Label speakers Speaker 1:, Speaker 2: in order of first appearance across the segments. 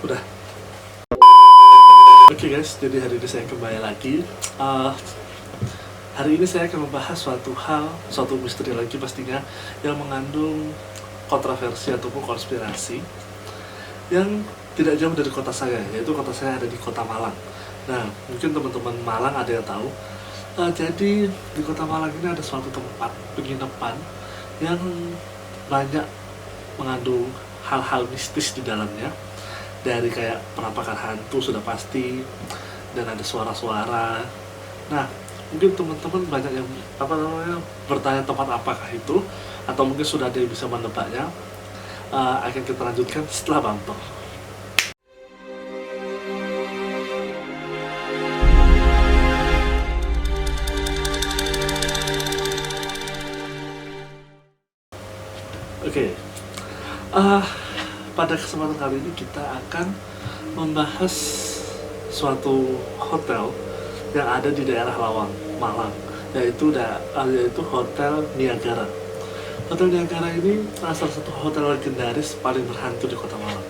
Speaker 1: Udah. Oke guys, jadi hari ini saya kembali lagi. Hari ini saya akan membahas suatu misteri lagi pastinya, yang mengandung kontroversi ataupun konspirasi yang tidak jauh dari kota saya, yaitu kota saya ada di kota Malang. Nah, mungkin teman-teman Malang ada yang tahu. Jadi di kota Malang ini ada suatu tempat penginapan yang banyak mengandung hal-hal mistis di dalamnya. Dari kayak penampakan hantu sudah pasti, dan ada suara-suara. Nah, mungkin teman-teman banyak yang bertanya tempat apakah itu, atau mungkin sudah ada yang bisa menebaknya. Akan kita lanjutkan setelah bumper. Oke. Pada kesempatan kali ini kita akan membahas suatu hotel yang ada di daerah Lawang, Malang, yaitu Hotel Niagara. Hotel Niagara ini salah satu hotel legendaris paling berhantu di kota Malang.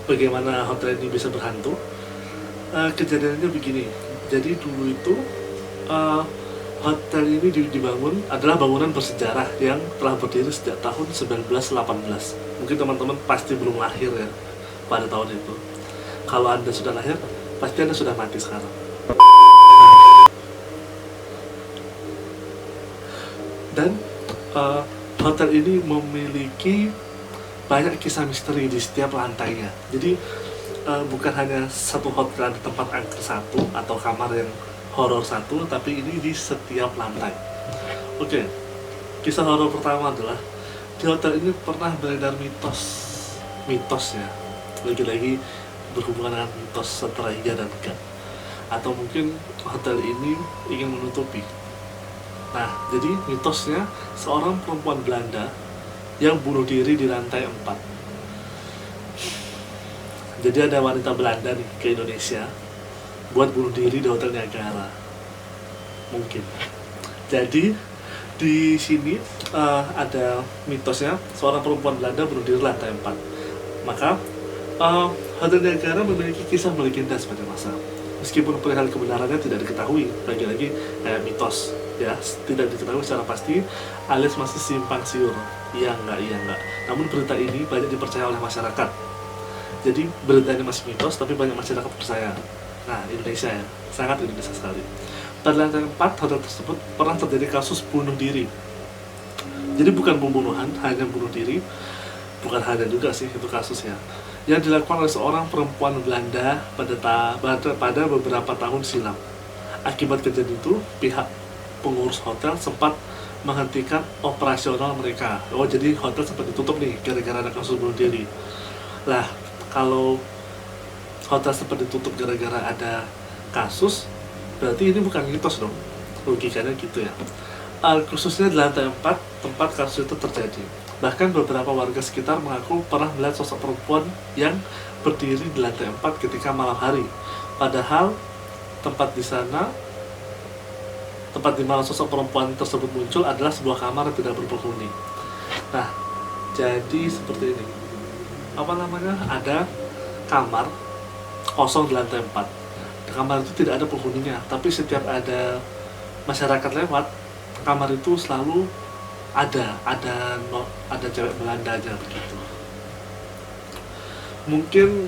Speaker 1: Bagaimana hotel ini bisa berhantu? Kejadiannya begini. Jadi dulu itu hotel ini dibangun adalah bangunan bersejarah yang telah berdiri sejak tahun 1918. Mungkin teman-teman pasti belum lahir ya pada tahun itu. Kalau Anda sudah lahir, pasti Anda sudah mati sekarang. Dan hotel ini memiliki banyak kisah misteri di setiap lantainya. Jadi bukan hanya satu hotel ada tempat angker satu atau kamar yang horor satu, tapi ini di setiap lantai. Oke, kisah horor pertama adalah di hotel ini pernah beredar mitos ya, lagi-lagi berhubungan dengan mitos antara iya dan enggak, atau mungkin hotel ini ingin menutupi. Nah, jadi mitosnya seorang perempuan Belanda yang bunuh diri di lantai 4. Jadi ada wanita Belanda nih ke Indonesia buat bunuh diri di Hotel Niagara. Mungkin. Jadi di sini ada mitosnya seorang perempuan Belanda bunuh diri lantai 4. Maka Hotel Niagara memiliki kisah melegenda sepanjang masa. Meskipun perihal kebenarannya tidak diketahui, lagi-lagi kayak mitos ya, tidak diketahui secara pasti, alias masih simpang siur. Iya enggak. Namun berita ini banyak dipercaya oleh masyarakat. Jadi berita ini masih mitos, tapi banyak masyarakat percaya. Nah, Indonesia ya, sangat Indonesia sekali. Pada lantai 4 hotel tersebut pernah terjadi kasus bunuh diri. Jadi bukan pembunuhan, hanya bunuh diri. Bukan hanya juga sih itu kasusnya, yang dilakukan oleh seorang perempuan Belanda pada beberapa tahun silam. Akibat kejadian itu, pihak pengurus hotel sempat menghentikan operasional mereka. Oh, jadi hotel sempat ditutup nih gara-gara ada kasus bunuh diri. Lah, kalau hotel sempat ditutup gara-gara ada kasus, berarti ini bukan mitos dong, logikanya gitu ya. Khususnya di lantai 4 tempat kasus itu terjadi. Bahkan beberapa warga sekitar mengaku pernah melihat sosok perempuan yang berdiri di lantai 4 ketika malam hari. Padahal tempat di mana sosok perempuan tersebut muncul adalah sebuah kamar yang tidak berpenghuni. Nah, jadi seperti ini. Ada kamar kosong di lantai 4. Kamar itu tidak ada penghuninya, tapi setiap ada masyarakat lewat, kamar itu selalu ada cewek Belanda aja begitu. Mungkin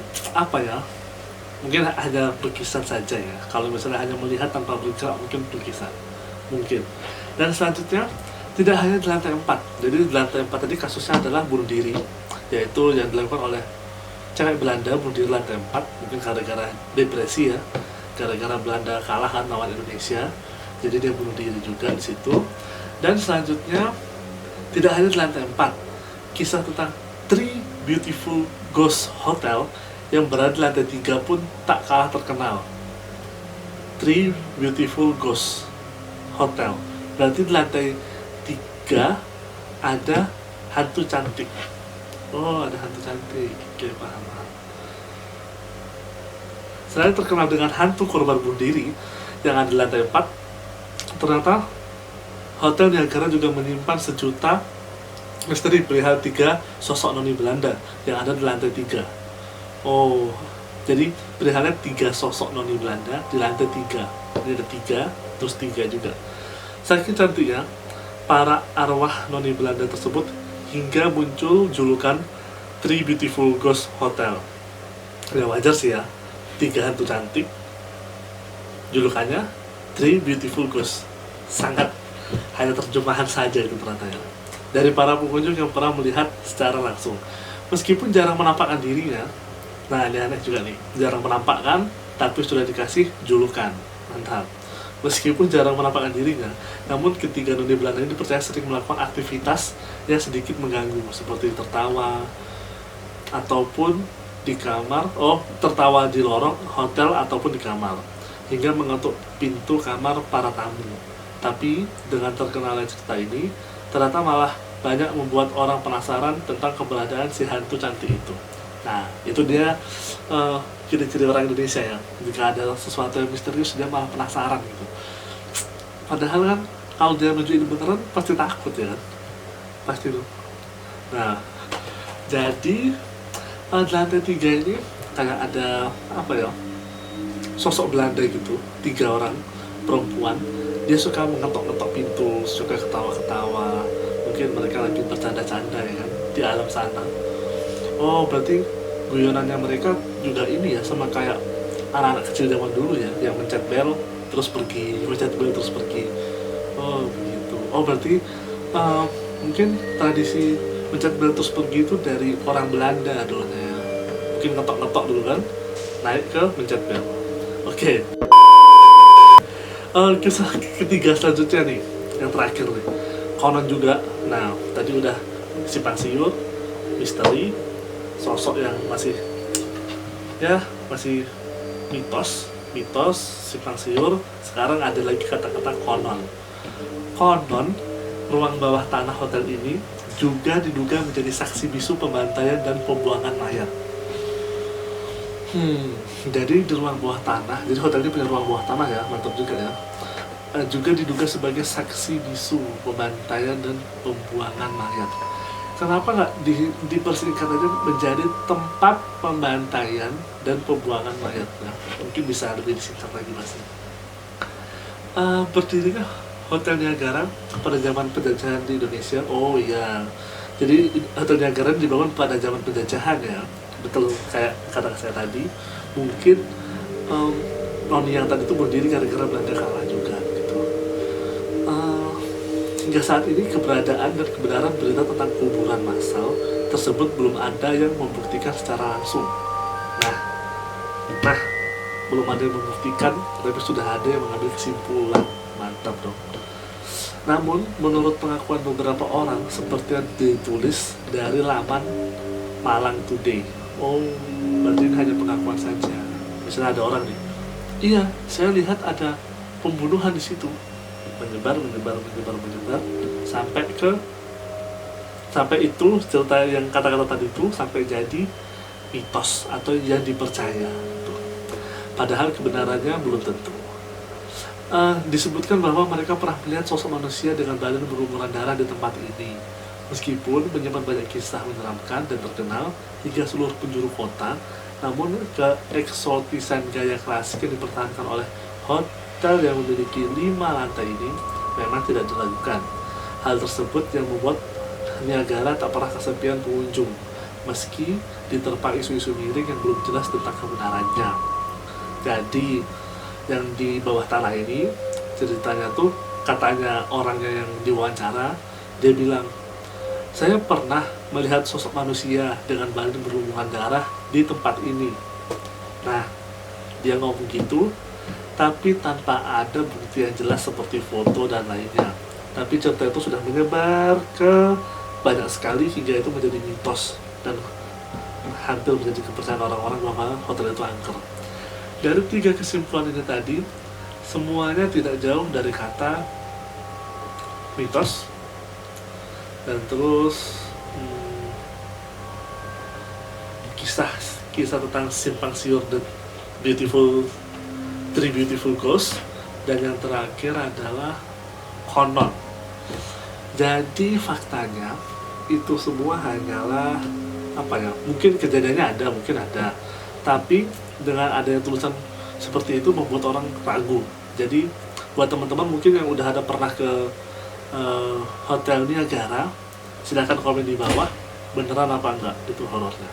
Speaker 1: mungkin hanya berkisah saja ya. Kalau misalnya hanya melihat tanpa bergerak, mungkin berkisah. Mungkin. Dan selanjutnya tidak hanya di lantai 4. Jadi di lantai 4 tadi kasusnya adalah bunuh diri, yaitu yang dilakukan oleh cewek Belanda bunuh diri lantai 4, mungkin gara-gara depresi ya, gara-gara Belanda kalah kan lawan Indonesia, jadi dia bunuh diri juga di situ. Dan selanjutnya tidak hanya di lantai 4, kisah tentang Three Beautiful Ghost Hotel yang berada di lantai 3 pun tak kalah terkenal. Three Beautiful Ghost Hotel, berarti di lantai 3 ada hantu cantik. Oh, ada hantu cantik. Oke, paham. Selain terkenal dengan hantu korban bunuh diri yang ada di lantai 4, ternyata Hotel Niagara juga menyimpan sejuta misteri perihal 3 sosok noni Belanda yang ada di lantai 3. Oh, jadi pilihannya 3 sosok noni Belanda di lantai 3. Ini ada 3, terus 3 juga. Saking cantiknya, para arwah noni Belanda tersebut hingga muncul julukan Three Beautiful Ghost Hotel. Ya wajar sih ya, 3 hantu cantik, julukannya Three Beautiful Ghosts. Sangat hanya terjemahan saja itu ternyata ya. Dari para pengunjung yang pernah melihat secara langsung. Meskipun jarang menampakkan dirinya, nah ini aneh juga nih, jarang menampakkan tapi sudah dikasih julukan. Mantap. Meskipun jarang menampakkan dirinya, namun ketiga noni Belanda ini dipercaya sering melakukan aktivitas yang sedikit mengganggu, seperti tertawa ataupun di kamar, tertawa di lorong hotel ataupun di kamar, hingga mengetuk pintu kamar para tamu. Tapi dengan terkenalnya cerita ini, ternyata malah banyak membuat orang penasaran tentang keberadaan si hantu cantik itu. Nah, itu dia ciri-ciri orang Indonesia ya. Jika ada sesuatu yang misterius, dia malah penasaran gitu. Padahal kan, kalau dia nunjukin beneran, pasti takut ya kan? Pasti tuh. Nah, jadi di lantai 3 ini kayak ada apa ya, sosok Belanda gitu, 3 orang perempuan. Dia suka mengetok-ngetok pintu, suka ketawa-ketawa. Mungkin mereka lagi bercanda-canda ya kan, di alam sana. Oh, berarti guyonannya mereka juga ini ya, sama kayak anak-anak kecil zaman dulu ya, yang mencet bel terus pergi, mencet bel terus pergi. Oh, begitu. Oh, berarti mungkin tradisi mencet bel terus pergi itu dari orang Belanda dulunya ya. Mungkin ngetok-ngetok dulu kan, naik ke mencet bel. Oke. Kisah ketiga selanjutnya nih, yang terakhir nih, konon juga. Nah, tadi udah simpang siur, misteri, sosok yang masih mitos, simpang siur. Sekarang ada lagi kata-kata konon. Konon, ruang bawah tanah hotel ini juga diduga menjadi saksi bisu pembantaian dan pembuangan mayat. Jadi di ruang bawah tanah, jadi hotel ini punya ruang bawah tanah ya, mantap juga ya. Juga diduga sebagai saksi bisu pembantaian dan pembuangan mayat. Kenapa nggak dipersingkat aja menjadi tempat pembantaian dan pembuangan mayat? Nah, mungkin bisa lebih disingkat lagi pasti. Berdirinya Hotel Niagara pada zaman penjajahan di Indonesia. Oh iya, jadi Hotel Niagara dibangun pada zaman penjajahan ya. Betul, kayak kata saya tadi, mungkin noni yang tadi itu berdiri gara-gara Belanda kalah juga gitu. Hingga saat ini keberadaan dan kebenaran berita tentang kuburan massal tersebut belum ada yang membuktikan secara langsung. Nah, belum ada yang membuktikan, tapi sudah ada yang mengambil kesimpulan. Mantap dong. Namun, menurut pengakuan beberapa orang, seperti yang ditulis dari laman Malang Today. Oh, berarti ini hanya pengakuan saja. Misalnya ada orang nih, iya, saya lihat ada pembunuhan di situ. Menyebar, sampai itu cerita yang kata-kata tadi itu sampai jadi mitos atau yang dipercaya. Padahal kebenarannya belum tentu. Disebutkan bahwa mereka pernah melihat sosok manusia dengan badan berlumuran darah di tempat ini. Meskipun menyimpan banyak kisah menyeramkan dan terkenal hingga seluruh penjuru kota, namun keeksotisan gaya klasik yang dipertahankan oleh hotel yang memiliki 5 lantai ini memang tidak diragukan. Hal tersebut yang membuat Niagara tak pernah kesepian pengunjung, meski diterpa isu-isu miring yang belum jelas tentang kebenarannya. Jadi, yang di bawah tanah ini, ceritanya tuh, katanya orangnya yang diwawancara, dia bilang, saya pernah melihat sosok manusia dengan badan berlumuran darah di tempat ini. Nah, dia ngomong gitu, tapi tanpa ada bukti yang jelas seperti foto dan lainnya. Tapi cerita itu sudah menyebar ke banyak sekali hingga itu menjadi mitos dan hampir menjadi kepercayaan orang-orang bahwa hotel itu angker. Dari 3 kesimpulan ini tadi, semuanya tidak jauh dari kata mitos. Dan terus kisah tentang simpang siur the Three Beautiful Ghosts, dan yang terakhir adalah konon. Jadi faktanya itu semua hanyalah apa ya, mungkin kejadiannya ada, mungkin ada, tapi dengan adanya tulisan seperti itu membuat orang ragu. Jadi buat teman-teman mungkin yang udah ada pernah ke hotel Niagara, silahkan komen di bawah beneran apa enggak itu horornya.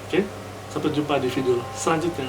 Speaker 1: Oke, sampai jumpa di video selanjutnya.